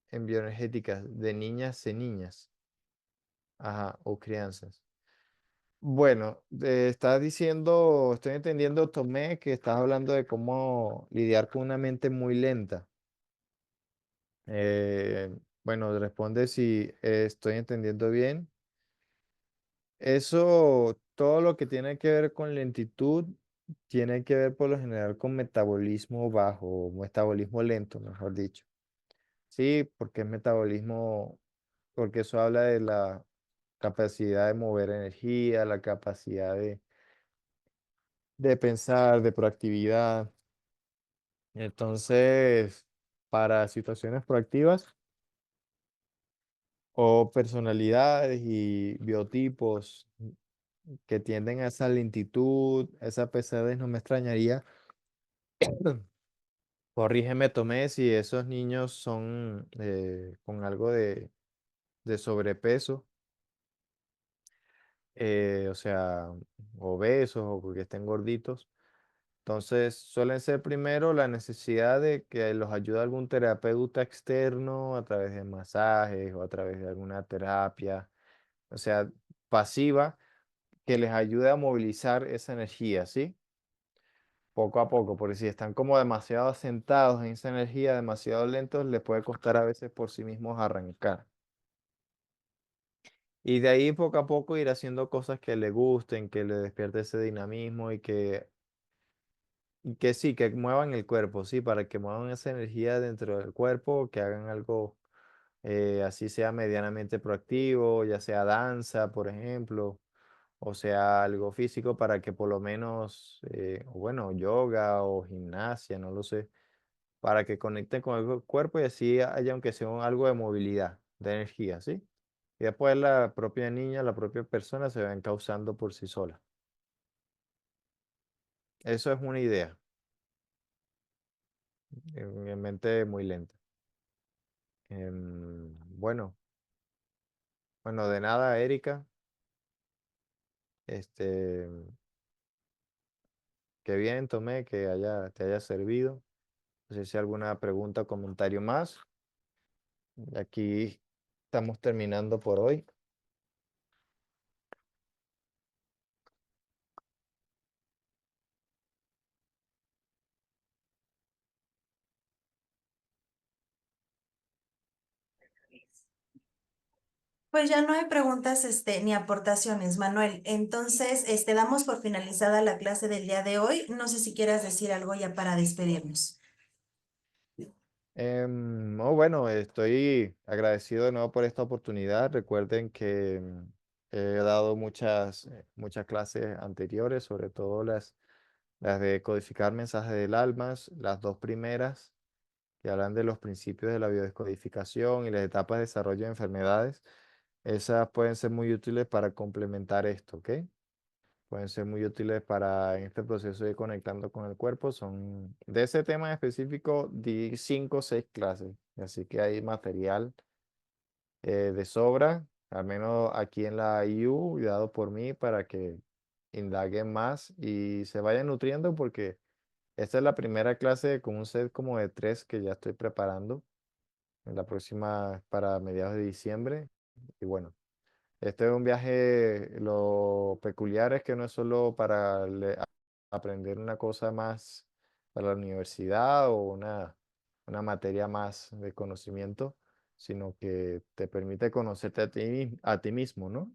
Speaker 1: en bioenergética de niñas en niñas? Ajá, o crianzas. Bueno, estás diciendo, estoy entendiendo, Tomé, que estás hablando de cómo lidiar con una mente muy lenta. Eh, bueno, responde si estoy entendiendo bien. Eso, todo lo que tiene que ver con lentitud, tiene que ver por lo general con metabolismo bajo, o metabolismo lento, mejor dicho. Sí, porque es metabolismo, porque eso habla de la capacidad de mover energía, la capacidad de pensar, de proactividad. Entonces, para situaciones proactivas o personalidades y biotipos que tienden a esa lentitud, esa pesadez, no me extrañaría. Corrígeme, Tomé, si esos niños son con algo de sobrepeso, o sea, obesos o porque estén gorditos. Entonces, suelen ser primero la necesidad de que los ayude algún terapeuta externo a través de masajes o a través de alguna terapia, o sea, pasiva, que les ayude a movilizar esa energía, ¿sí? Poco a poco, porque si están como demasiado sentados en esa energía, demasiado lentos, les puede costar a veces por sí mismos arrancar. Y de ahí poco a poco ir haciendo cosas que le gusten, que le despierte ese dinamismo y que sí, que muevan el cuerpo, sí, para que muevan esa energía dentro del cuerpo, que hagan algo así sea medianamente proactivo, ya sea danza, por ejemplo, o sea algo físico para que por lo menos, o bueno, yoga o gimnasia, no lo sé, para que conecten con el cuerpo y así haya aunque sea algo de movilidad, de energía, ¿sí? Y después la propia niña, la propia persona se va encauzando por sí sola. Eso es una idea, en mente muy lenta. Bueno, bueno, de nada, Erika. Este, qué bien, Tomé, que te haya servido. No sé si alguna pregunta o comentario más. Aquí estamos terminando por hoy.
Speaker 2: Pues ya no hay preguntas, ni aportaciones, Manuel. Entonces, damos por finalizada la clase del día de hoy. No sé si quieras decir algo ya para despedirnos.
Speaker 1: Bueno, estoy agradecido de nuevo por esta oportunidad. Recuerden que he dado muchas clases anteriores, sobre todo las de codificar mensajes del alma, las dos primeras que hablan de los principios de la biodescodificación y las etapas de desarrollo de enfermedades. Esas pueden ser muy útiles para complementar esto, ¿ok? pueden ser muy útiles para en este proceso de ir conectando con el cuerpo. Son de ese tema específico, di 5 o 6 clases, así que hay material de sobra, al menos aquí en la IU, dado por mí para que indaguen más y se vayan nutriendo porque esta es la primera clase con un set como de 3 que ya estoy preparando en la próxima para mediados de diciembre. Y bueno, este es un viaje, lo peculiar es que no es solo para aprender una cosa más para la universidad o una materia más de conocimiento, sino que te permite conocerte a ti mismo, ¿no?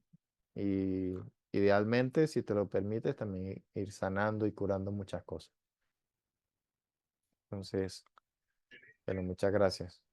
Speaker 1: Y idealmente, si te lo permites, también ir sanando y curando muchas cosas. Entonces, bueno, muchas gracias.